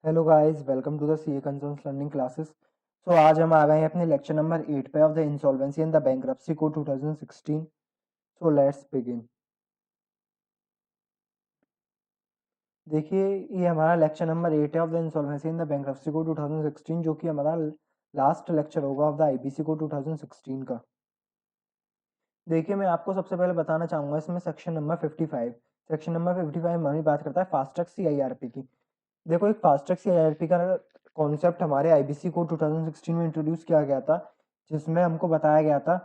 Hello guys, welcome to the CA concerns learning classes. So आज हम आ गए हैं अपने लेक्चर नंबर 8 पे of the insolvency and the bankruptcy code 2016। So let's begin. देखिए, ये हमारा लेक्चर नंबर 8 है of the insolvency and the bankruptcy code 2016, जो कि हमारा लास्ट लेक्चर होगा ऑफ द आईबीसी कोड 2016 का। देखिए, मैं आपको सबसे पहले बताना चाहूंगा इसमें सेक्शन नंबर 55। सेक्शन नंबर 55 हमारी बात करता है फास्ट ट्रैक सीआईआरपी की। देखो, एक फास्ट ट्रैक सीआईआरपी का कॉन्सेप्ट हमारे आईबीसी कोड 2016 में इंट्रोड्यूस किया गया था, जिसमें हमको बताया गया था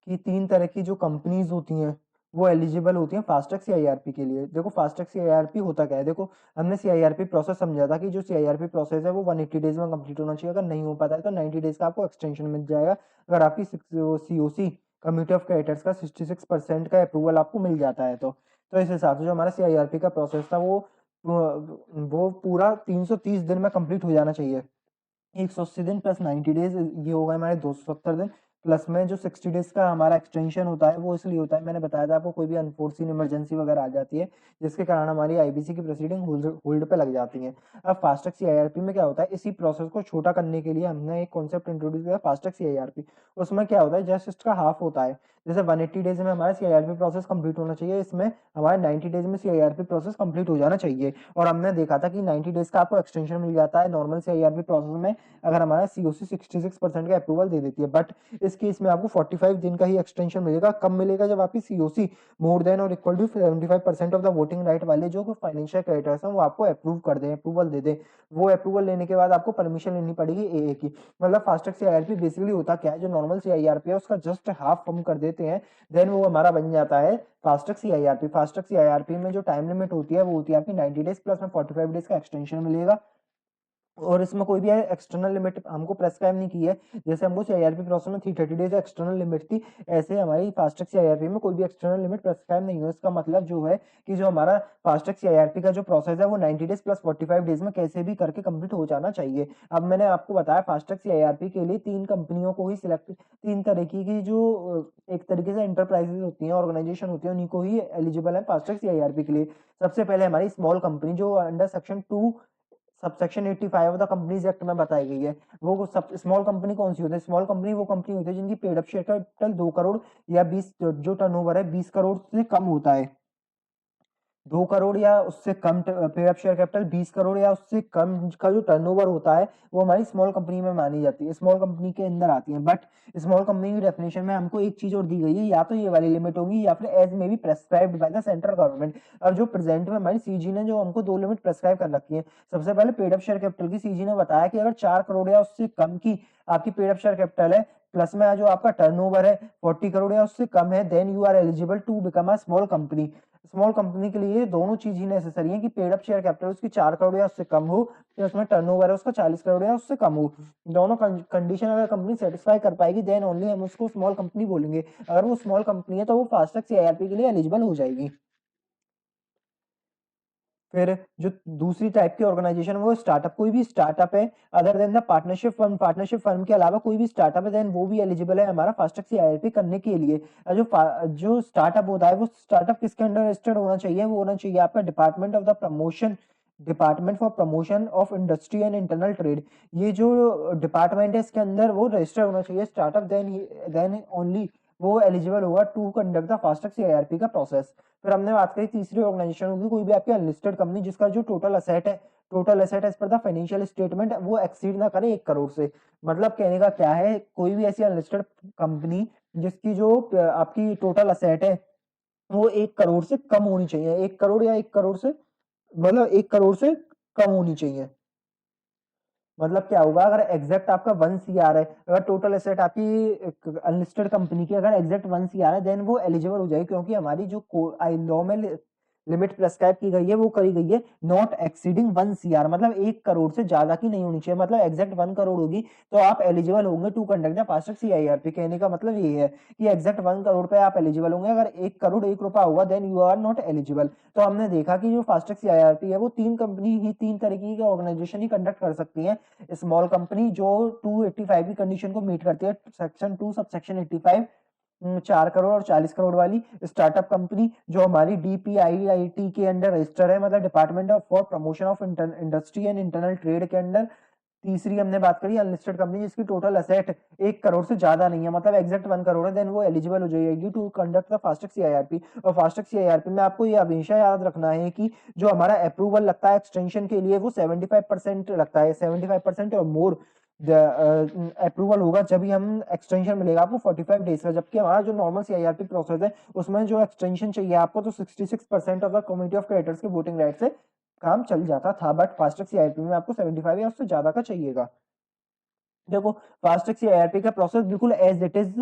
कि 3 तरह की जो कंपनीज होती हैं वो एलिजिबल होती हैं फास्ट ट्रैक सीआईआरपी के लिए। देखो, फास्ट ट्रैक सीआईआरपी होता क्या है। देखो, हमने सीआईआरपी प्रोसेस समझा था कि जो सीआईआरपी प्रोसेस है वो 180 डेज में कंप्लीट होना चाहिए। अगर नहीं हो पाता है तो 90 डेज का आपको एक्सटेंशन मिल जाएगा। अगर आपकी सीओसी कमिटी ऑफ क्रेडिटर्स का 66% का अप्रूवल आपको मिल जाता है तो इस हिसाब से जो हमारा सीआईआरपी का प्रोसेस था वो पूरा 330 दिन में कंप्लीट हो जाना चाहिए। 180 दिन प्लस 90 डेज, ये होगा हमारे 270 दिन। प्लस में जो 60 डेज का हमारा एक्सटेंशन होता है वो इसलिए होता है, मैंने बताया था आपको, कोई भी अनफोर्सीन इमरजेंसी वगैरह आ जाती है जिसके कारण हमारी आईबीसी की प्रोसीडिंग होल्ड पे लग जाती है। अब फास्टैग सीआईआरपी में क्या होता है, इसी प्रोसेस को छोटा करने के लिए हमने एक कॉन्सेप्ट इंट्रोड्यूस किया, फास्टैग सीआईआरपी। उसमें क्या होता है, जस्ट इसका हाफ होता है। जैसे 180 डेज में हमारा सीआईआरपी प्रोसेस कंप्लीट होना चाहिए, इसमें हमारे 90 डेज में सीआईआरपी प्रोसेस कंप्लीट हो जाना चाहिए। और हमने देखा था कि 90 डेज का आपको एक्सटेंशन मिल जाता है नॉर्मल सीआईआरपी प्रोसेस में, अगर हमारा सीओसी 66% का अप्रूवल दे देती है। बट इस केस में आपको 45 दिन का ही एक्सटेंशन मिलेगा। कब मिलेगा, जब आपकी सीओसी मोर देन और equal to 75% of the voting right वाले जो फाइनेंशियल क्रेडिटर्स हैं वो आपको अप्रूव कर दें, अप्रूवल दे दें। वो अप्रूवल लेने के बाद आपको परमिशन लेनी पड़ेगी एए की। मतलब फास्टैग सीआईआरपी बेसिकली होता क्या है, जो नॉर्मल सीआईआरपी है उसका जस्ट हाफ हम कर देते हैं, देन वो हमारा बन जाता है फास्टैग सीआईआरपी। फास्टैग सीआईआरपी में जो टाइम लिमिट होती है वो होती है आपकी 90 डेज, प्लस में 45 डेज का एक्सटेंशन मिलेगा। और इसमें कोई भी एक्सटर्नल लिमिट हमको प्रेस्क्राइब नहीं की है। जैसे हमको सीआईआरपी प्रोसेस में 330 डेज एक्सटर्नल लिमिट थी, ऐसे हमारी फास्टैग सीआईआरपी में कोई भी एक्सटर्नल लिमिट प्रेस्क्राइब नहीं है। इसका मतलब जो है कि जो हमारा फास्टैग सीआईआरपी का जो प्रोसेस है वो 90 डेज प्लस 45 डेज में कैसे भी करके कंप्लीट हो जाना चाहिए। अब मैंने आपको बताया फास्टैग सीआईआरपी के लिए 3 कंपनियों को ही सिलेक्ट, 3 तरीके की जो एक तरीके से इंटरप्राइजेज होती हैं, ऑर्गेनाइजेशन होती है, उन्हीं को ही एलिजिबल है फास्टैग सीआईआरपी के लिए। सबसे पहले हमारी स्मॉल कंपनी जो under section 2 subsection 85 of the companies act में बताई गई है। वो सब स्मॉल कंपनी कौन सी होती है, स्मॉल कंपनी वो कंपनी होती है जिनकी paid up share capital 2 crore या 20, जो टर्नओवर है 20 करोड़ से कम होता है। 2 करोड़ या उससे कम paid up share capital, 20 crore या उससे कम का जो टर्नओवर होता है वो हमारी स्मॉल कंपनी में मानी जाती है, स्मॉल कंपनी के अंदर आती है। बट स्मॉल कंपनी की डेफिनेशन में हमको एक चीज और दी गई है, या तो ये वाली लिमिट होगी या फिर एज में B prescribed by the central government. अब जो प्रेजेंट में हमारी सीजी ने जो हमको 2 लिमिट प्रेस्क्राइब कर रखी है, सबसे पहले पेड अप शेयर कैपिटल की सीजी ने बताया कि अगर 4 करोड़ या उससे कम की आपकी पेड अप शेयर कैपिटल है, प्लस में जो आपका टर्नओवर है 40 करोड़ या उससे कम है, then you are eligible to become a small company. Small company के लिए दोनों चीज ही नेसेसरी है कि पेड अप शेयर कैपिटल उसकी 4 करोड़ या उससे कम हो, या उसमें टर्नओवर है उसका 40 करोड़ या उससे कम हो। दोनों कंडीशन अगर कंपनी सेटिस्फाई कर पाएगी देन ओनली हम उसको स्मॉल कंपनी बोलेंगे। अगर वो स्मॉल कंपनी है तो वो फास्टैग सीआईआरपी के लिए एलिजिबल हो जाएगी। फिर जो दूसरी टाइप की ऑर्गेनाइजेशन है वो स्टार्टअप, कोई भी स्टार्टअप है other than the partnership firm के अलावा कोई भी स्टार्टअप है, देन वो भी एलिजिबल है हमारा फास्टैग सीआईआरपी करने के लिए। जो स्टार्टअप होता है वो स्टार्टअप किसके अंडर रजिस्टर्ड होना चाहिए, वो होना चाहिए आपका department for promotion of industry and internal trade. ये जो डिपार्टमेंट है इसके अंदर वो रजिस्टर्ड होना चाहिए स्टार्टअप, देन ओनली वो एलिजिबल होगा to conduct the fast track CIRP का प्रोसेस। फिर हमने बात करी तीसरी ऑर्गेनाइजेशन होगी कोई भी आपकी अनलिस्टेड कंपनी जिसका जो total asset as per the financial statement वो एक्सीड ना करे 1 करोड़ से। मतलब कहने का क्या है, कोई भी ऐसी अनलिस्टेड कंपनी जिसकी जो आपकी टोटल असेट है वो 1 करोड़ से कम होनी चाहिए, 1 करोड़ या 1 करोड़ से, मतलब 1 करोड़ से कम होनी चाहिए। मतलब क्या होगा, अगर एग्जैक्ट आपका 1 सीआर है, अगर टोटल एसेट आपकी अनलिस्टेड कंपनी की अगर एग्जैक्ट 1 सीआर है, देन वो एलिजिबल हो जाएगी, क्योंकि हमारी जो आई लॉ में लिमिट प्रेस्क्राइब की गई है वो करी गई है नॉट एक्सीडिंग 1 सीआर, मतलब 1 करोड़ से ज्यादा की नहीं होनी चाहिए। मतलब एग्जैक्ट 1 करोड़ होगी तो आप एलिजिबल होंगे to conduct the fast track CIRP. कहने का मतलब ये है कि एग्जैक्ट 1 करोड़ पे आप एलिजिबल होंगे, अगर 1 करोड़ 1 रुपया होगा then you are not eligible. तो हमने देखा कि जो फास्टैग सीआईआरपी है वो 3 कंपनी ही, 3 तरीके की ऑर्गेनाइजेशन ही कंडक्ट कर सकती है। स्मॉल कंपनी जो 285 की कंडीशन को मीट करती है, सेक्शन 2 सब सेक्शन 85, 4 करोड़ और 40 करोड़ वाली स्टार्टअप कंपनी जो हमारी DPIIT के अंडर रजिस्टर है, मतलब department of for promotion of industry and internal trade के अंडर। तीसरी हमने बात करी अनलिस्टेड कंपनी जिसकी टोटल असेट 1 करोड़ से ज्यादा नहीं है, मतलब एग्जैक्ट 1 करोड़ है, देन वो एलिजिबल हो जाएगी to conduct the fast track CIRP। और फास्टैग CIRP में आपको ये हमेशा याद रखना है कि जो हमारा अप्रूवल लगता है एक्सटेंशन के लिए वो 75% लगता है, 75% और मोर अप्रूवल होगा जब ही हम एक्सटेंशन मिलेगा आपको 45 डेज का, जबकि हमारा जो नॉर्मल CIRP प्रोसेस है उसमें जो एक्सटेंशन चाहिए आपको तो 66% of the community of creators के वोटिंग राइट से काम चल जाता था, बट फास्टैग CIRP में आपको 75 या उससे ज्यादा का चाहिएगा। देखो फास्टैग CIRP का प्रोसेस बिल्कुल एज इट इज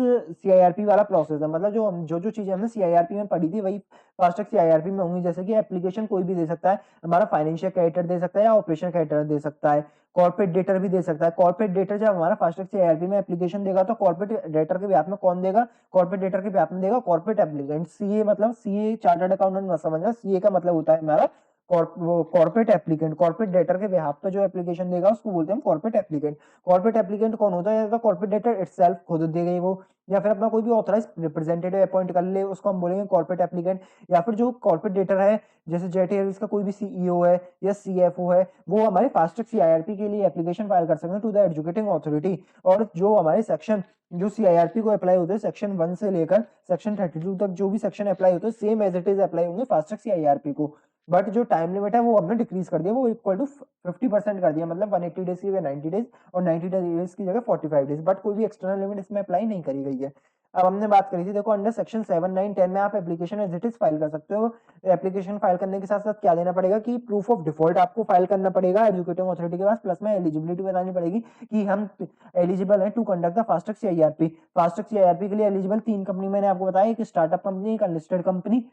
CIRP वाला प्रोसेस है, मतलब जो चीजें हमने CIRP में पढ़ी थी वही फास्टैग CIRP में होंगी। जैसे कि एप्लीकेशन कोई भी दे सकता है, हमारा फाइनेंशियल क्रेडिटर दे सकता है या ऑपरेशन क्रेडिटर दे सकता है, कॉर्पोरेट डेटर भी दे सकता है। कॉर्पोरेट डेटर जब हमारा फास्टैग CIRP में एप्लीकेशन देगा तो कॉर्पोरेट डेटर के ब्याह में कौन देगा, कॉर्पोरेट डेटर के ब्याह में देगा कॉर्पोरेट एप्लीकेंट। CA मतलब CA चार्टर्ड अकाउंटेंट मत समझना, CA का मतलब होता है हमारा कॉर्पोरेट एप्लीकेंट। कॉर्पोरेट डेटर के बिहाफ पे जो एप्लीकेशन देगा उसको बोलते हैं कॉर्पोरेट एप्लीकेंट। कॉर्पोरेट एप्लीकेंट कौन होता है, या तो कॉर्पोरेट डेटर इटसेल्फ खुद देगा वो, या फिर अपना कोई भी ऑथराइज रिप्रेजेंटेटिव अपॉइंट कर ले, उसको हम बोलेंगे कॉर्पोरेट एप्लीकेंट। या फिर जो कॉर्पोरेट डेटर है जैसे जेट एयरवेज का कोई भी CEO है या CFO है, वो हमारे फास्टैग CIRP के लिए एप्लीकेशन फाइल कर सकते हैं टू द एजुकेटिंग अथॉरिटी। और जो हमारे सेक्शन जो CIRP को अप्लाई होते हैं सेक्शन 1 से लेकर सेक्शन 32 तक जो भी सेक्शन अप्लाई होते हैं same as it is apply होंगे फास्टैग CIRP को, बट जो टाइम लिमिट है वो हमने डिक्रीज कर दिया, वो इक्वल टू 50% कर दिया, मतलब 180 डेज की जगह 90 डेज और 90 डेज की जगह 45 डेज, बट कोई भी एक्सटर्नल लिमिट इसमें अप्लाई नहीं करी गई है। अब हमने बात करी थी, देखो अंडर सेक्शन 7, 9, 10 में आप application as it is file कर सकते हो। एप्लीकेशन फाइल करने के साथ साथ क्या देना पड़ेगा कि प्रूफ ऑफ डिफॉल्ट आपको फाइल करना पड़ेगा एजुकेटिंग अथॉरिटी के पास, प्लस में एलिजिबिलिटी बतानी पड़ेगी कि हम एलिजिबल है to conduct the fast track CIRP। Fast track CIRP के लिए एलिजिबल 3 कंपनी मैंने आपको बताया, एक स्टार्टअप कंपनी, एक अनलिस्टेड कंपनी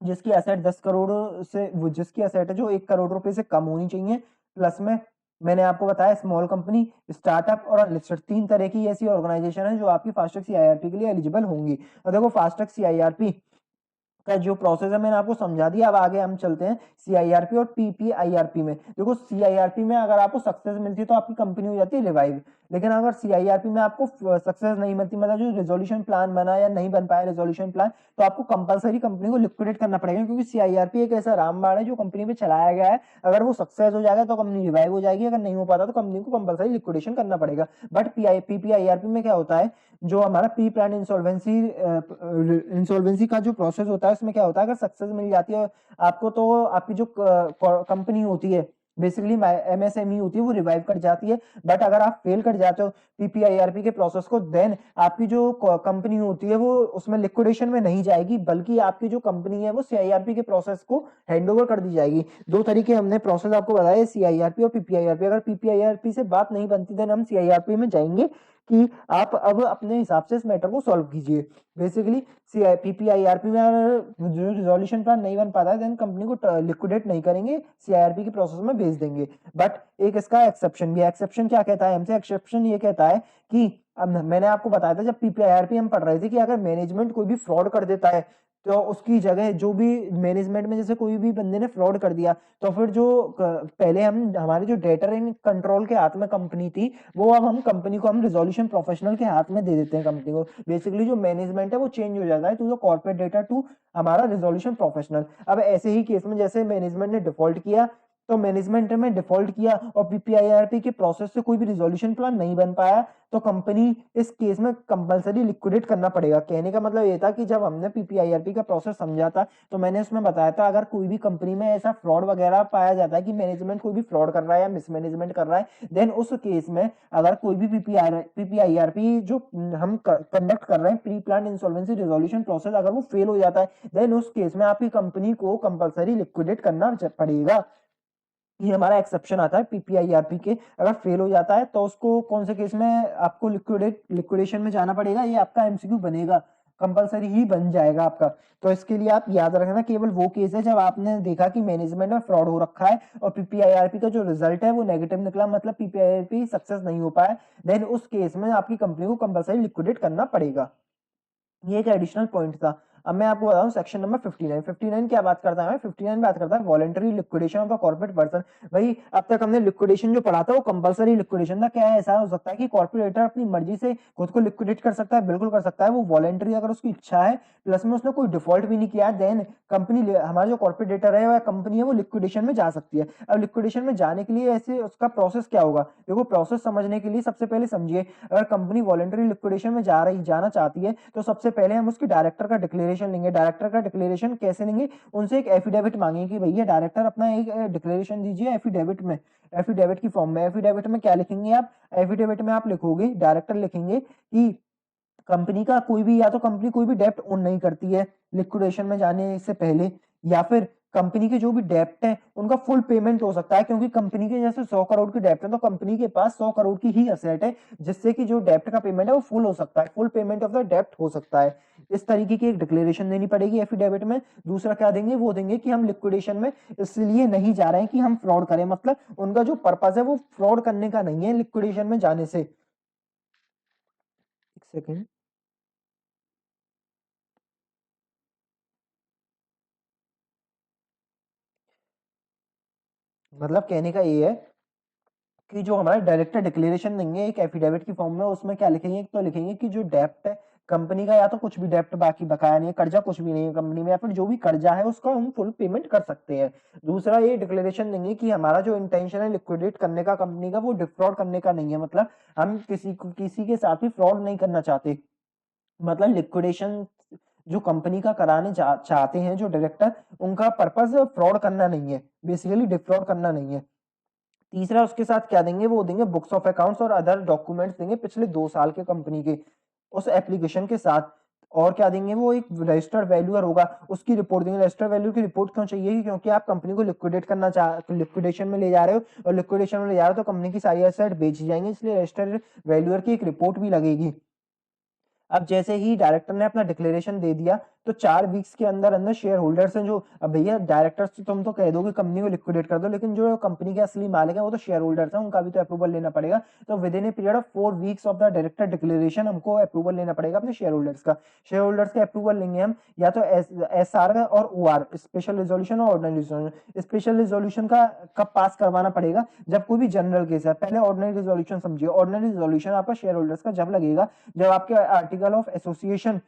जिसकी एसेट 10 करोड़ से जिसकी एसेट है जो 1 करोड़ रुपए से कम होनी चाहिए, प्लस में मैंने आपको बताया स्मॉल कंपनी, स्टार्टअप और अनलिस्टेड, 3 तरह की ऐसी ऑर्गेनाइजेशन है जो आपकी फास्टैग CIRP के लिए एलिजिबल होंगी। और देखो फास्टैग CIRP का जो प्रोसेस है मैंने आपको समझा दिया। अब आगे हम चलते हैं CIRP और PPIRP में। देखो CIRP में अगर आपको सक्सेस मिलती है तो आपकी कंपनी हो जाती है रिवाइव, लेकिन अगर CIRP में आपको सक्सेस नहीं मिलती, मतलब जो रेजोल्यूशन प्लान बना या नहीं बन पाया रेजोल्यूशन प्लान, तो आपको कंपलसरी कंपनी को लिक्विडेट करना पड़ेगा, क्योंकि CIRP एक ऐसा रामबाण है जो कंपनी पे चलाया गया है। अगर वो सक्सेस हो जाएगा तो कंपनी रिवाइव हो जाएगी, अगर नहीं हो पाता तो कंपनी को कंपलसरी लिक्विडेशन करना पड़ेगा। बट PPIRP में क्या होता है, जो हमारा प्री प्लान इंसॉल्वेंसी का जो प्रोसेस होता है उसमें क्या होता है, अगर सक्सेस मिल जाती है आपको तो आपकी जो कंपनी होती है बेसिकली MSME होती है वो रिवाइव कर जाती है। बट अगर आप फेल कर जाते हो PPIRP के प्रोसेस को, देन आपकी जो कंपनी होती है वो उसमें लिक्विडेशन में नहीं जाएगी, बल्कि आपकी जो कंपनी है वो CIRP के प्रोसेस को हैंडओवर कर दी जाएगी। दो तरीके हमने प्रोसेस आपको बताया, CIRP और PPIRP। अगर PPIRP से बात नहीं बनती देन हम CIRP में जाएंगे कि आप अब अपने हिसाब से इस मैटर को सॉल्व कीजिए। बेसिकली PPIRP में अगर जो रिजोल्यूशन प्लान नहीं बन पाता है देन कंपनी को लिक्विडेट नहीं करेंगे, CIRP के प्रोसेस में भेज देंगे। बट एक इसका एक्सेप्शन भी है। एक्सेप्शन क्या कहता है हमसे, एक्सेप्शन ये कहता है कि अब मैंने आपको बताया था जब PPIRP हम पढ़ रहे थे कि अगर मैनेजमेंट कोई भी फ्रॉड कर देता है तो उसकी जगह जो भी मैनेजमेंट में जैसे कोई भी बंदे ने फ्रॉड कर दिया तो फिर जो पहले हम हमारे जो डेटर इन कंट्रोल के हाथ में कंपनी थी वो अब हम कंपनी को हम रिजोल्यूशन प्रोफेशनल के हाथ में दे देते हैं कंपनी को। बेसिकली जो मैनेजमेंट है वो चेंज हो जाता है to the corporate debtor to हमारा रिजोल्यूशन प्रोफेशनल। अब ऐसे ही केस में जैसे मैनेजमेंट ने डिफॉल्ट किया तो मैनेजमेंट में डिफॉल्ट किया और PPIRP के प्रोसेस से कोई भी रिजोल्यूशन प्लान नहीं बन पाया तो कंपनी इस केस में कंपलसरी लिक्विडेट करना पड़ेगा। कहने का मतलब ये था कि जब हमने PPIRP का प्रोसेस समझा था तो मैंने उसमें बताया था अगर कोई भी कंपनी में ऐसा फ्रॉड वगैरह पाया जाता है कि मैनेजमेंट कोई भी फ्रॉड कर रहा है या मिसमैनेजमेंट कर रहा है, देन उस केस में अगर कोई भी PPIRP जो हम कंडक्ट कर रहे हैं pre plan insolvency resolution process अगर वो फेल हो जाता है देन उस केस में आपकी कंपनी को कंपलसरी लिक्विडेट करना पड़ेगा। ये हमारा एक्सेप्शन आता है PPIRP के। अगर फेल हो जाता है तो उसको कौन से केस में आपको लिक्विडेशन में जाना पड़ेगा, ये आपका MCQ बनेगा, कंपलसरी ही बन जाएगा आपका। तो इसके लिए आप याद रखना केवल वो केस है जब आपने देखा कि मैनेजमेंट में फ्रॉड हो रखा है और PPIRP का जो रिजल्ट है वो नेगेटिव निकला, मतलब PPIRP सक्सेस नहीं हो पाया, देन उस केस में आपकी कंपनी को कंपलसरी लिक्विडेट करना पड़ेगा। ये एक एडिशनल पॉइंट था। अब मैं आपको बताऊं सेक्शन नंबर 59। 59 क्या बात करता है? 59 बात करता है voluntary liquidation of a corporate person. भाई अब तक हमने लिक्विडेशन जो पढ़ा था वो कंपलसरी लिक्विडेशन था। क्या है, ऐसा हो सकता है कि कॉर्पोरेटर अपनी मर्जी से खुद को लिक्विडेट कर सकता है? बिल्कुल कर सकता है। वो वॉलंटरी अगर उसकी इच्छा है, प्लस में उसने कोई डिफॉल्ट भी नहीं किया, देन कंपनी, हमारा जो कॉर्पोरेटर है या कंपनी है, वो लिक्विडेशन में जा सकती है। अब लिक्विडेशन में जाने के लिए ऐसे उसका प्रोसेस क्या होगा? देखो, प्रोसेस समझने के लिए सबसे पहले समझिए, अगर कंपनी वॉलंटरी लिक्विडेशन में जाना चाहती है तो सबसे पहले हम उसकी डायरेक्टर का डिक्लेरेशन लेंगे। डायरेक्टर का डिक्लेरेशन कैसे लेंगे? उनसे एक एफिडेविट मांगेंगे कि भैया डायरेक्टर अपना एक डिक्लेरेशन दीजिए एफिडेविट में, एफिडेविट की फॉर्म में। एफिडेविट में क्या लिखेंगे आप? एफिडेविट में आप लिखोगे, डायरेक्टर लिखेंगे कि कंपनी का कोई भी, या तो कंपनी कोई भी डेप्ट ओन नहीं करती है लिक्विडेशन में जाने से पहले, या फिर कंपनी के जो भी डेप्ट है उनका फुल पेमेंट हो सकता है, क्योंकि कंपनी के जैसे 100 करोड़ की डेप्ट है तो कंपनी के पास 100 करोड़ की ही असेट है, जिससे कि जो डेप्ट का पेमेंट है वो फुल हो सकता है, फुल पेमेंट ऑफ द डेप्ट हो सकता है। इस तरीके की एक डिक्लेरेशन देनी पड़ेगी एफिडेविट में। दूसरा क्या देंगे? वो देंगे कि हम लिक्विडेशन में इसलिए नहीं जा रहे हैं कि हम फ्रॉड करें, मतलब उनका जो पर्पस है वो फ्रॉड करने का नहीं है लिक्विडेशन में जाने से। एक सेकेंड, मतलब कहने का ये है कि जो हमारा डायरेक्टर डिक्लेरेशन देंगे एक एफिडेविट की फॉर्म में, उसमें क्या लिखेंगे? एक तो लिखेंगे कि जो डेप्ट है कंपनी का, या तो कुछ भी डेप्ट बाकी बकाया नहीं है, कर्जा कुछ भी नहीं है कंपनी में, या फिर जो भी कर्जा है उसका हम फुल पेमेंट कर सकते हैं। दूसरा ये डिक्लेरेशन देंगे कि हमारा जो इंटेंशन है लिक्विडेट करने का कंपनी का, वो डिफ्रॉड करने का नहीं है, मतलब हम किसी के साथ भी फ्रॉड नहीं करना चाहते। मतलब लिक्विडेशन जो कंपनी का कराने चाहते हैं जो डायरेक्टर, उनका पर्पस फ्रॉड करना नहीं है, बेसिकली डिफ्रॉड करना नहीं है। तीसरा उसके साथ क्या देंगे? वो देंगे बुक्स ऑफ अकाउंट्स और अदर डॉक्यूमेंट्स देंगे पिछले 2 साल के कंपनी के उस एप्लीकेशन के साथ। और क्या देंगे? वो एक रजिस्टर्ड वैल्यूअर होगा, उसकी रिपोर्ट देंगे। रजिस्टर्ड वैल्यू की रिपोर्ट क्यों चाहिए? क्योंकि आप कंपनी को लिक्विडेट करना लिक्विडेशन में ले जा रहे हो, और लिक्विडेशन में ले जा रहे हो तो कंपनी की सारी एसेट बेची जाएंगी, इसलिए रजिस्टर्ड वैल्यूअर की एक रिपोर्ट भी लगेगी। अब जैसे ही डायरेक्टर ने अपना डिक्लेरेशन दे दिया तो 4 वीक्स के अंदर अंदर शेयर होल्डर्स हैं जो, अब भैया डायरेक्टर्स तो तुम तो कह दो कि कंपनी को लिक्विडेट कर दो, लेकिन जो कंपनी के असली मालिक है वो तो शेयर होल्डर्स हैं, उनका भी तो अप्रूवल लेना पड़ेगा। तो with in a period of 4 weeks of the director declaration हमको अप्रूवल लेना पड़ेगा अपने शेयर होल्डर्स का। शेयर होल्डर्स का अप्रूवल लेंगे हम, या तो एस आर और ओ आर, स्पेशल रिजोल्यूशन और ऑर्डिनरी रिजोल्यूशन। स्पेशल रिजोल्यूशन का कब पास करवाना पड़ेगा? जब कोई भी जनरल केस है। पहले ऑर्डिनरी रिजोल्यूशन समझिए। ऑर्डिनरी रिजोल्यूशन आपका शेयर होल्डर्स का जब लगेगा, जब आपके आर्टिकल ऑफ एसोसिएशन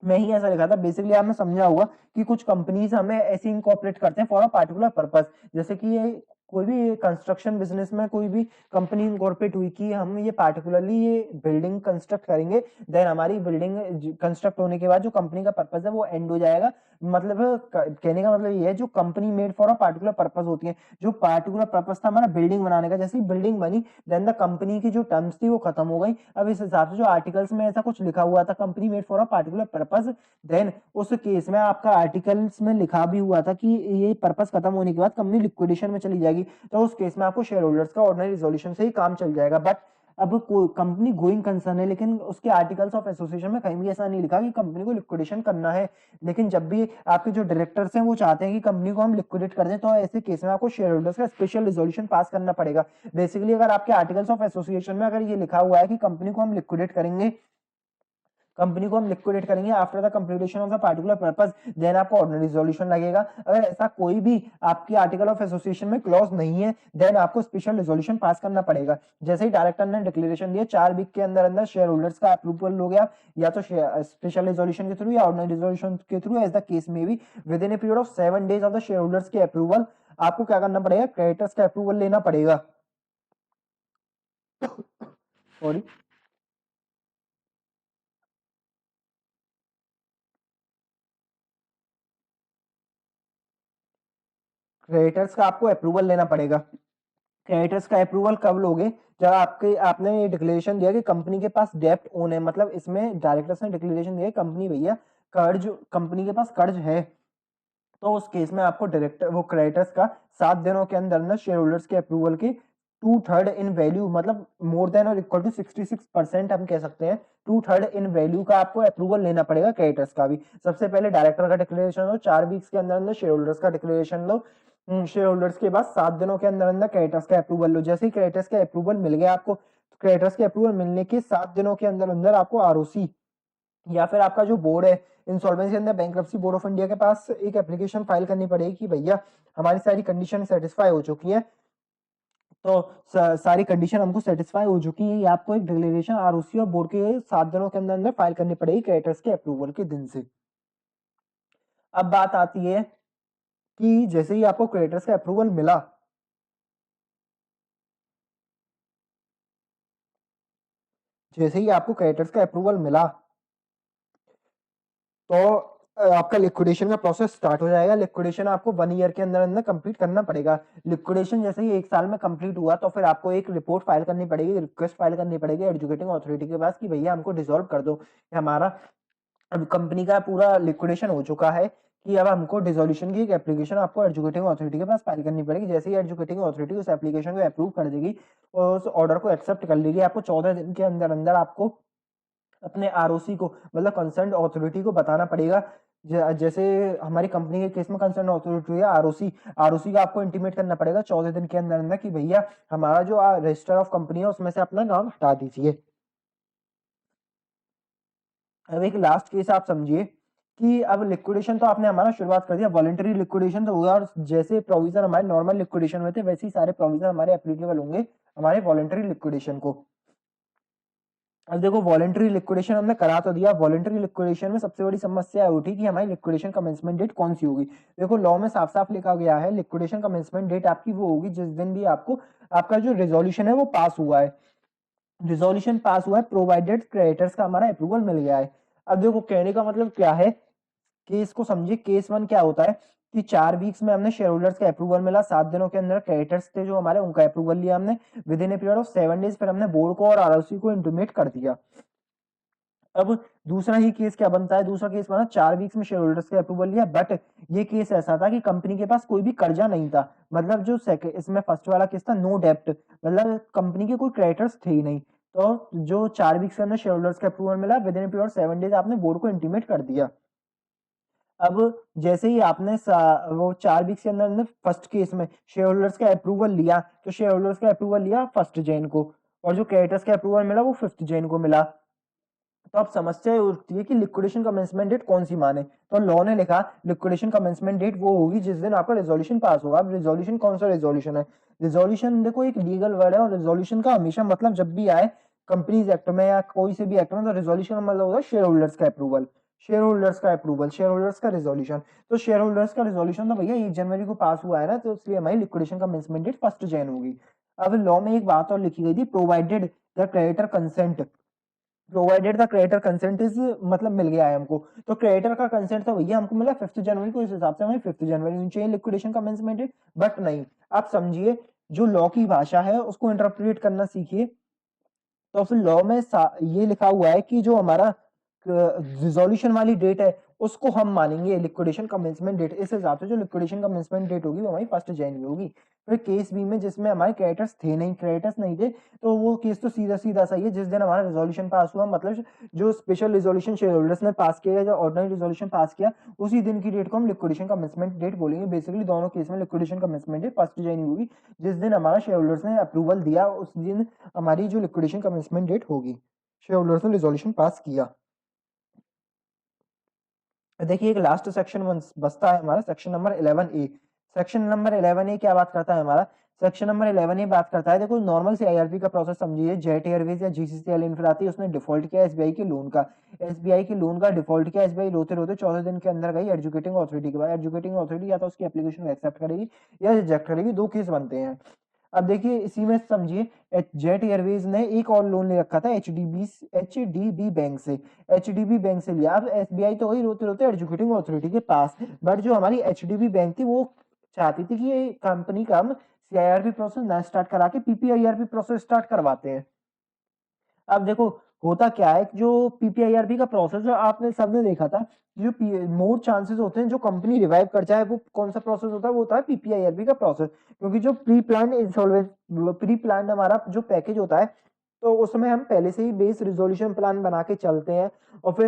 में ही ऐसा लिखा था। बेसिकली आपने समझा होगा कि कुछ कंपनीज हमें ऐसे इनकॉर्पोरेट करते हैं फॉर अ पार्टिकुलर पर्पस, जैसे कि ये कोई भी कंस्ट्रक्शन बिजनेस में कोई भी कंपनी इनकॉर्पोरेट हुई कि हम ये पार्टिकुलरली ये बिल्डिंग कंस्ट्रक्ट करेंगे, देन हमारी बिल्डिंग कंस्ट्रक्ट होने के बाद जो कंपनी का पर्पस है वो एंड हो जाएगा। मतलब कहने का मतलब ये है, जो company made for a particular purpose होती है, जो पार्टिकुलर पर्पस था हमारा बिल्डिंग बनाने का, जैसे ही बिल्डिंग बनी देन द कंपनी की जो टर्म्स थी वो खत्म हो गई। अब इस हिसाब से जो आर्टिकल्स में ऐसा कुछ लिखा हुआ था company made for a particular purpose, then उस केस में आपका आर्टिकल्स में लिखा भी हुआ था कि ये पर्पस खत्म होने के बाद कंपनी लिक्विडेशन में चली जाएगी, तो उस केस में आपको शेयर होल्डर्स का ऑर्डिनरी रिजोल्यूशन से ही काम चल जाएगा। बट अब कंपनी गोइंग कंसर्न है, लेकिन उसके आर्टिकल्स ऑफ एसोसिएशन में कहीं भी ऐसा नहीं लिखा कि कंपनी को लिक्विडेशन करना है। लेकिन जब भी आपके जो डायरेक्टर्स हैं वो चाहते हैं कि कंपनी को हम लिक्विडेट कर दें, तो ऐसे केस में आपको शेयर होल्डर्स का स्पेशल रिजोल्यूशन पास करना पड़ेगा। बेसिकली अगर आपके आर्टिकल्स ऑफ एसोसिएशन में अगर ये लिखा हुआ है कि कंपनी को हम लिक्विडेट करेंगे, कंपनी को हम लिक्विडेट करेंगे after the completion of the particular purpose, then आपको ऑर्डिनरी रिजोल्यूशन लगेगा। अगर ऐसा कोई भी आपकी आर्टिकल ऑफ एसोसिएशन में क्लॉज नहीं है, देन आपको स्पेशल रिजोल्यूशन पास करना पड़ेगा। जैसे ही डायरेक्टर ने डिक्लेरेशन दिया 4 वीक के अंदर अंदर शेयर होल्डर्स का अप्रूवल हो गया, या तो स्पेशल रिजोल्यूशन के थ्रू या ऑर्डिनरी रिजोल्यूशन के थ्रू, एज द केस में भी with in a period of 7 days of the share holders के अप्रूवल, आपको क्या करना पड़ेगा? क्रेडिटर्स का अप्रूवल लेना पड़ेगा। सॉरी, क्रेडिटर्स का आपको अप्रूवल लेना पड़ेगा। क्रेडिटर्स का अप्रूवल कब लोगे? जब आपने ये डिक्लेरेशन दिया कि कंपनी के पास डेप्ट ओन है, मतलब इसमें डायरेक्टर्स ने डिक्लेरेशन दिया कंपनी भैया कर्ज, कंपनी के पास कर्ज है, तो उस केस में आपको डायरेक्टर वो क्रेडिटर्स का 7 दिनों के अंदर अंदर शेयर होल्डर्स के अप्रूवल के 2/3 इन वैल्यू, मतलब मोर देन और इक्वल टू 66% हम कह सकते हैं, 2/3 इन वैल्यू का आपको अप्रूवल लेना पड़ेगा क्रेडिटर्स का भी। सबसे पहले डायरेक्टर का डिक्लेरेशन लो, 4 वीक्स के अंदर अंदर शेयर होल्डर्स का डिक्लेरेशन लो, शेयर होल्डर्स के बाद 7 दिनों के अंदर अंदर क्रेडिटर्स का अप्रूवल लो। जैसे ही क्रेडिटर्स का अप्रूवल मिल गया आपको, क्रेडिटर्स के अप्रूवल मिलने के 7 दिनों के अंदर अंदर आपको आरओसी या फिर आपका जो बोर्ड है insolvency and bankruptcy board of India के पास एक एप्लीकेशन फाइल करनी पड़ेगी कि भैया हमारी सारी कंडीशन सेटिस्फाई हो चुकी है, तो सारी कंडीशन हमको सेटिस्फाई हो चुकी है, ये आपको एक डिक्लेरेशन आरओसी और बोर्ड के 7 दिनों के अंदर अंदर फाइल करनी पड़ेगी क्रेडिटर्स के अप्रूवल के दिन से। अब बात आती है कि जैसे ही आपको क्रेडिटर्स का अप्रूवल मिला, जैसे ही आपको क्रेडिटर्स का अप्रूवल मिला तो आपका लिक्विडेशन का प्रोसेस स्टार्ट हो जाएगा। लिक्विडेशन आपको 1 ईयर के अंदर अंदर कंप्लीट करना पड़ेगा। लिक्विडेशन जैसे ही 1 साल में कंप्लीट हुआ तो फिर आपको एक रिपोर्ट फाइल करनी पड़ेगी, रिक्वेस्ट फाइल करनी पड़ेगी एजुकेटिंग अथॉरिटी के पास कि भैया हमको डिसॉल्व कर दो, हमारा अब कंपनी का पूरा लिक्विडेशन हो चुका है कि अब हमको डिसोल्यूशन की एक एप्लीकेशन आपको एजुकेटिंग अथॉरिटी के पास फाइल करनी पड़ेगी। जैसे ही एजुकेटिंग अथॉरिटी उस एप्लीकेशन को अप्रूव कर देगी और उस ऑर्डर को एक्सेप्ट कर लेगी, आपको 14 दिन के अंदर अंदर आपको अपने आरओसी को मतलब कंसर्न अथॉरिटी को बताना पड़ेगा। जैसे हमारी कंपनी के केस में कंसर्न अथॉरिटी है आरओसी, आरओसी का आपको इंटीमेट करना पड़ेगा 14 दिन के अंदर अंदर कि भैया हमारा जो रजिस्टर ऑफ कंपनी है उसमें से अपना नाम हटा दीजिए। अब एक लास्ट केस आप समझिए कि अब लिक्विडेशन तो आपने हमारा शुरुआत कर दिया, वॉलंटरी लिक्विडेशन तो होगा और जैसे प्रोविजन हमारे नॉर्मल लिक्विडेशन में थे वैसे ही सारे प्रोविजन हमारे एप्लीकेबल होंगे हमारे वॉलंटरी लिक्विडेशन को। अब देखो वॉलंटरी लिक्विडेशन हमने करा तो दिया, वॉलंटरी लिक्विडेशन में सबसे बड़ी समस्या उठी कि हमारी लिक्विडेशन कमेंसमेंट डेट कौन सी होगी। देखो लॉ में साफ साफ लिखा गया है लिक्विडेशन कमेंसमेंट डेट आपकी वो होगी जिस दिन भी आपको आपका जो रेजोल्यूशन है वो पास हुआ है, रिजोल्यूशन पास हुआ है प्रोवाइडेड क्रेडिटर्स का हमारा अप्रूवल मिल गया है। अब देखो कहने का मतलब क्या है, केस को समझिए। केस 1 क्या होता है कि 4 वीक्स में हमने शेयर होल्डर्स का अप्रूवल मिला, 7 दिनों के अंदर क्रेडिटर्स थे जो हमारे उनका अप्रूवल लिया हमने with in a period of 7 days, फिर हमने बोर्ड को और आरओसी को इंटीमेट कर दिया। अब दूसरा ही केस क्या बनता है, दूसरा केस बना 4 वीक्स में शेयर होल्डर्स का अप्रूवल लिया, बट ये केस ऐसा था कि कंपनी के पास कोई भी कर्जा नहीं था, मतलब जो इसमें फर्स्ट वाला केस था नो डेप्ट, मतलब कंपनी के कोई क्रेडिटर्स थे ही नहीं। तो जो 4 वीक्स के अंदर शेयर होल्डर्स का अप्रूवल मिला विद इन पीरियड 7 डेज आपने बोर्ड को इंटीमेट कर दिया। अब जैसे ही आपने वो 4 वीक्स के अंदर अंदर फर्स्ट केस में शेयर होल्डर्स का अप्रूवल लिया, तो शेयर होल्डर्स का अप्रूवल लिया 1 जैन को और जो क्रेडिटर्स का अप्रूवल मिला वो 5 जैन को मिला। तो अब समस्या ये उठती है कि लिक्विडेशन कमेंसमेंट डेट कौन सी माने, तो लॉ ने लिखा लिक्विडेशन कमेंसमेंट डेट वो होगी जिस दिन आपका रेजोल्यूशन पास होगा। अब रेजोल्यूशन कौन सा रेजोल्यूशन है, रेजोल्यूशन देखो एक लीगल वर्ड है और रेजोल्यूशन का हमेशा मतलब जब भी आए कंपनीज एक्ट में या कोई से भी एक्ट में तो रेजोल्यूशन मतलब होता है शेयर होल्डर्स का अप्रूवल, शेयर होल्डर्स का अप्रूवल, शेयर होल्डर्स का रेजोल्यूशन। तो शेयर होल्डर्स का रेजोल्यूशन तो भैया 1 जनवरी को पास हुआ है ना, तो इसलिए हमारी लिक्विडेशन कमेंसमेंट डेट 1 जैन होगी। अब लॉ में एक बात और लिखी गई थी provided the creditor consent, provided the creditor consent is मतलब मिल गया है हमको, तो क्रेडिटर का कंसेंट तो भैया हमको मिला 5 जनवरी को, इस हिसाब से हमें 5 जनवरी होनी चाहिए लिक्विडेशन कमेंसमेंट डेट, बट नहीं। आप समझिए जो लॉ की भाषा है उसको इंटरप्रेट करना सीखिए। तो फिर लॉ में ये लिखा हुआ है कि जो हमारा रिजोल्यूशन वाली डेट है उसको हम मानेंगे लिक्विडेशन कमेंसमेंट डेट, इस हिसाब से जो लिक्विडेशन कमेंसमेंट डेट होगी वो हमारी 1 जनवरी होगी। फिर केस बी में जिसमें हमारे क्रेडिटर्स नहीं थे, तो वो केस तो सीधा सीधा सही है, जिस दिन हमारा रिजोल्यूशन पास हुआ मतलब जो स्पेशल रिजोल्यूशन शेयर होल्डर्स ने पास किया या जो ऑर्डिनरी रिजोल्यूशन पास किया उसी दिन की डेट को हम लिक्विडेशन कमेंसमेंट डेट बोलेंगे। बेसिकली दोनों केस में लिक्विडेशन कमेंसमेंट डेट 1 जनवरी होगी, जिस दिन हमारा शेयर होल्डर्स ने अप्रूवल दिया उस दिन हमारी जो लिक्विडेशन कमेंसमेंट डेट होगी, शेयर होल्डर्स ने रिजोल्यूशन पास किया। देखिए एक लास्ट सेक्शन बचता है हमारा section number 11A। Section number 11A क्या बात करता है हमारा, सेक्शन नंबर 11A बात करता है, देखो नॉर्मल से आईआरपी का प्रोसेस समझिए, जेट एयरवेज या जीसीसीएल इंफ्राती उसने डिफॉल्ट किया एसबीआई के लोन का, एसबीआई के लोन का डिफॉल्ट किया, एसबीआई रोते रोते 14 दिन के अंदर गई एजुकेटिंग अथॉरिटी के पास, एजुकेटिंग अथॉरिटी या तो उसकी एप्लीकेशन को एक्सेप्ट करेगी या रिजेक्ट करेगी, 2 केस बनते हैं। अब देखिए इसी में समझिए जेट एयरवेज ने एक और लोन ले रखा था एचडीबी बैंक से, एचडीबी बैंक से लिया। अब एसबीआई तो वही रोते रोते एजुकेटिंग अथॉरिटी के पास, बट जो हमारी एचडीबी बैंक थी वो चाहती थी कि ये कंपनी का हम सीआईआरपी प्रोसेस ना स्टार्ट करा के पीपीआईआरपी प्रोसेस स्टार्ट करवाते हैं। अब देखो होता क्या है, जो पीपीआईआरपी का प्रोसेस है आपने सबने देखा था, जो मोर चांसेस होते हैं जो कंपनी रिवाइव कर जाए, वो कौन सा प्रोसेस होता है, वो होता है पीपीआईआरपी का प्रोसेस, क्योंकि जो प्री प्लान इंसॉल्वेंस प्री प्लान हमारा जो पैकेज होता है तो उसमें हम पहले से ही बेस रिजोल्यूशन प्लान बना के चलते हैं और फिर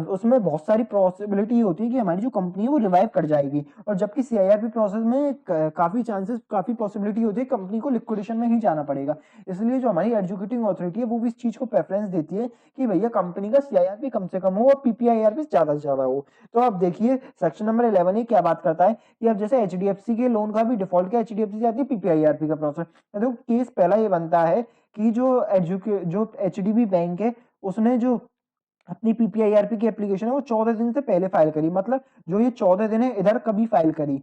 उसमें बहुत सारी पॉसिबिलिटी होती है कि हमारी जो कंपनी है वो रिवाइव कर जाएगी, और जबकि सीआईआरपी प्रोसेस में काफी चांसेस, काफी पॉसिबिलिटी होती है कंपनी को लिक्विडेशन में ही जाना पड़ेगा। इसलिए जो हमारी एजुकेटिंग अथॉरिटी है वो भी इस चीज को प्रेफरेंस देती है कि भैया कंपनी का सीआईआरपी कम से कम हो और पीपीआईआरपी ज्यादा से ज्यादा हो। तो आप देखिए सेक्शन नंबर 11 ये क्या बात करता है कि अब जैसे एचडीएफसी के लोन का भी डिफॉल्ट का एचडीएफसी से आती है पीपीआईआरपी का प्रोसेस। तो केस पहला ये बनता है कि जो एचडीबी बैंक है उसने जो अपनी पीपीआईआरपी की एप्लीकेशन है वो 14 दिन से पहले फाइल करी। मतलब जो ये 14 दिन है इधर कभी फाइल करी,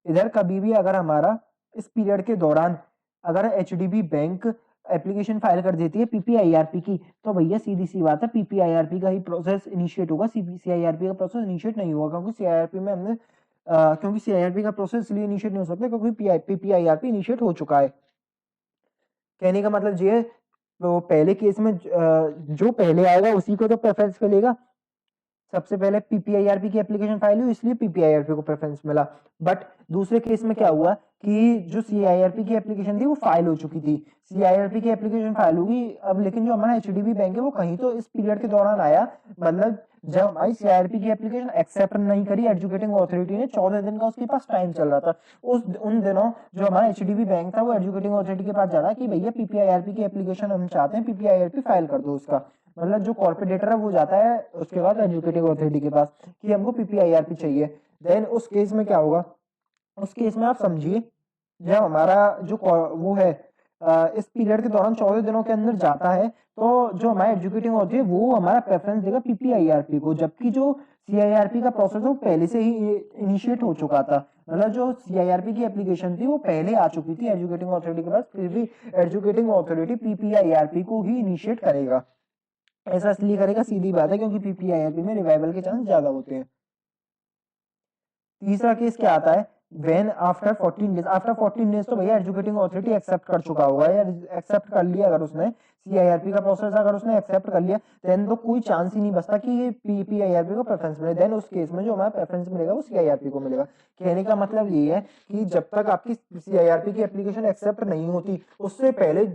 इधर कभी भी अगर हमारा इस पीरियड के दौरान अगर एचडीबी बैंक एप्लीकेशन फाइल कर देती है पीपीआईआरपी की, तो भैया सीधी सी बात है पीपीआईआरपी का ही प्रोसेस इनिशिएट होगा, सीआईआरपी का प्रोसेस इनिशिएट नहीं होगा। क्योंकि सीआईआरपी में हमने क्योंकि सीआईआरपी का प्रोसेस इसलिए इनिशिएट नहीं हो सकता क्योंकि पीपीआईआरपी इनिशिएट हो चुका है। कहने का मतलब ये है, तो पहले केस में जो पहले आएगा उसी को तो प्रेफरेंस मिलेगा। सबसे पहले पीपीआईआरपी की एप्लीकेशन फाइल हुई इसलिए पीपीआईआरपी को प्रेफरेंस मिला। बट दूसरे केस में क्या हुआ कि जो सीआईआरपी की एप्लीकेशन थी वो फाइल हो चुकी थी, सीआईआरपी की एप्लीकेशन फाइल होगी अब, लेकिन जो हमारा एचडीबी बैंक है वो कहीं तो इस पीरियड के दौरान आया। मतलब जब हमारी सीआईआरपी की एप्लीकेशन एक्सेप्ट नहीं करी एजुकेटिंग अथॉरिटी ने, 14 दिन का उसके पास टाइम चल रहा था। उन दिनों जो हमारा एचडीबी बैंक था वो एजुकेटिंग अथॉरिटी के पास जा रहा कि भैया पीपीआईआरपी की एप्लीकेशन हम चाहते हैं, पीपीआईआरपी फाइल कर दो उसका। मतलब जो कॉर्पोरेटर है वो जाता है उसके बाद एजुकेटिव अथॉरिटी के पास कि हमको पीपीआईआरपी चाहिए। देन उस केस में क्या होगा, उस केस में आप समझिए जब हमारा जो वो है इस पीरियड के दौरान 14 दिनों के अंदर जाता है तो जो हमारा एजुकेटिव अथॉरिटी है वो हमारा प्रेफरेंस देगा पीपीआईआरपी को, जबकि जो सीआईआरपी का प्रोसेस वो पहले से ही इनिशिएट हो चुका था। मतलब जो सीआईआरपी की एप्लीकेशन थी वो पहले आ चुकी थी एजुकेटिंग अथॉरिटी के पास, फिर भी एजुकेटिंग अथॉरिटी पीपीआईआरपी को ही इनिशिएट करेगा। ऐसा इसलिए करेगा, सीधी बात है क्योंकि पीपीआईआरपी में रिवाइवल के चांस ज्यादा होते हैं। तीसरा केस क्या आता है, when after 14 days, after 14 days तो भैया एजुकेटिंग अथॉरिटी एक्सेप्ट कर चुका होगा या एक्सेप्ट कर लिया, अगर उसने सीआईआरपी का प्रोसेस अगर उसने एक्सेप्ट कर लिया देन तो कोई चांस ही नहीं बचता कि ये पीपीआईआरपी को प्रेफरेंस मिले। देन उस केस में जो हमारा प्रेफरेंस मिलेगा वो सीआईआरपी को मिलेगा। कहने का मतलब ये है कि जब तक आपकी सीआईआरपी की एप्लीकेशन एक्सेप्ट नहीं होती उससे पहले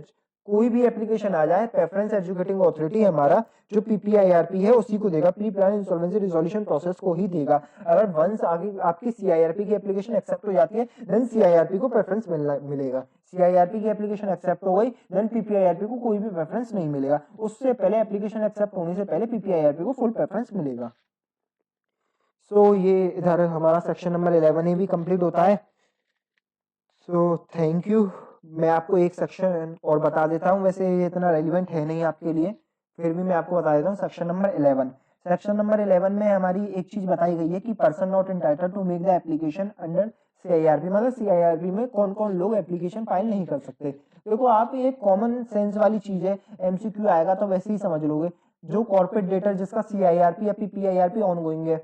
कोई भी एप्लीकेशन आ जाए प्रेफरेंस एजुकेटिंग अथॉरिटी हमारा जो पीपीआईआरपी है उसी को देगा, pre plan insolvency resolution process को ही देगा। अगर वंस आगे आपकी सीआईआरपी की एप्लीकेशन एक्सेप्ट हो जाती है देन सीआईआरपी को प्रेफरेंस मिलेगा। सीआईआरपी की एप्लीकेशन एक्सेप्ट हो गई देन पीपीआईआरपी को कोई भी प्रेफरेंस नहीं मिलेगा, उससे पहले एप्लीकेशन एक्सेप्ट होने से पहले पीपीआईआरपी को फुल प्रेफरेंस मिलेगा। सो ये इधर हमारा सेक्शन नंबर 11 भी कंप्लीट होता है। So thank you. मैं आपको एक सेक्शन और बता देता हूँ, वैसे ये इतना रेलिवेंट है नहीं आपके लिए, फिर भी मैं आपको बता देता हूँ सेक्शन नंबर 11। सेक्शन नंबर 11 में हमारी एक चीज बताई गई है कि person not entitled to make the application under CIRP. मतलब सीआईआरपी में कौन कौन लोग एप्लीकेशन फाइल नहीं कर सकते। देखो आप ये कॉमन सेंस वाली चीज है, एमसीक्यू आएगा तो वैसे ही समझ लोगे। जो कॉर्पोरेट डेटर जिसका सीआईआरपी या पीपीआईआरपी ऑनगोइंग है,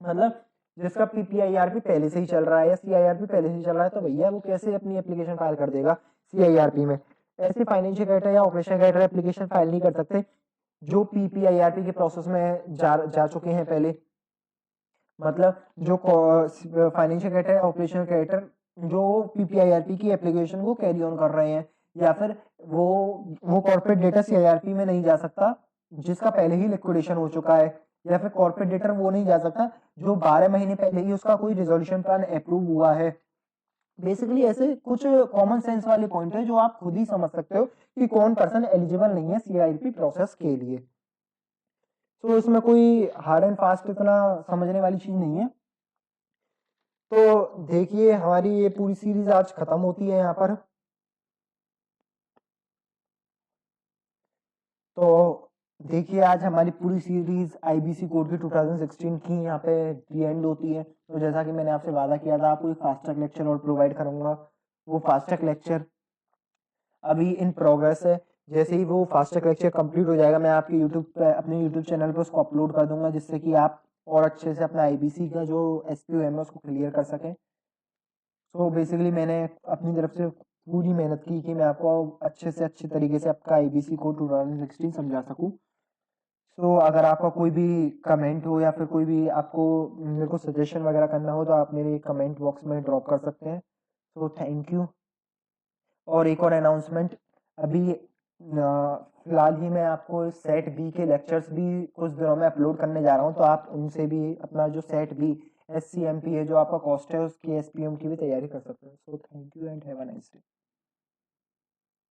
मतलब जिसका पीपीआईआरपी पहले से ही चल रहा है या सीआईआरपी पहले से ही चल रहा है, तो भैया वो कैसे अपनी एप्लीकेशन फाइल कर देगा सीआईआरपी में। ऐसे फाइनेंशियल क्रेडिटर या ऑपरेशन क्रेडिटर एप्लीकेशन फाइल नहीं कर सकते जो पीपीआईआरपी के प्रोसेस में जा चुके हैं पहले। मतलब जो फाइनेंशियल क्रेडिटर या ऑपरेशन क्रेडिटर जो पीपीआईआरपी की एप्लीकेशन को कैरी ऑन कर रहे हैं, या फिर वो कॉर्पोरेट डेटा सीआईआरपी में नहीं जा सकता जिसका पहले ही लिक्विडेशन हो चुका है, या फिर कॉर्पोरेट डेटर वो नहीं जा सकता जो 12 महीने पहले ही उसका कोई रिजोल्यूशन प्लान अप्रूव हुआ है। बेसिकली ऐसे कुछ कॉमन सेंस वाले पॉइंट है जो आप खुद ही समझ सकते हो कि कौन पर्सन एलिजिबल नहीं है सीआईआरपी प्रोसेस के लिए। तो इसमें कोई हार्ड एंड फास्ट इतना समझने वाली चीज नहीं है। तो देखिए हमारी ये पूरी सीरीज आज खत्म होती है यहाँ पर। तो देखिए आज हमारी पूरी सीरीज आईबीसी कोड की 2016 की यहाँ पे दी एंड होती है। तो जैसा कि मैंने आपसे वादा किया था आपको एक फास्ट ट्रैक लेक्चर और प्रोवाइड करूंगा, वो फास्ट ट्रैक लेक्चर अभी इन प्रोग्रेस है। जैसे ही वो फास्ट ट्रैक लेक्चर कंप्लीट हो जाएगा मैं आपके यूट्यूब पे अपने यूट्यूब चैनल पे उसको अपलोड कर दूंगा, जिससे कि आप और अच्छे से अपना आईबीसी का जो एसपीओएम है उसको क्लियर कर सकें। सो बेसिकली मैंने अपनी तरफ से पूरी मेहनत की कि मैं आपको अच्छे से अच्छे तरीके से आपका आईबीसी कोड 2016 समझा सकूं। सो अगर आपका कोई भी कमेंट हो या फिर कोई भी आपको मेरे को सजेशन वगैरह करना हो तो आप मेरे कमेंट बॉक्स में ड्रॉप कर सकते हैं। So thank you. और एक और अनाउंसमेंट, अभी फिलहाल ही मैं आपको सेट बी के लेक्चर्स भी कुछ दिनों में अपलोड करने जा रहा हूँ, तो आप उनसे भी अपना जो सेट बी SCMP है जो आपका कॉस्ट है उसकी SPM की भी तैयारी कर सकते हैं। So thank you and have a nice day.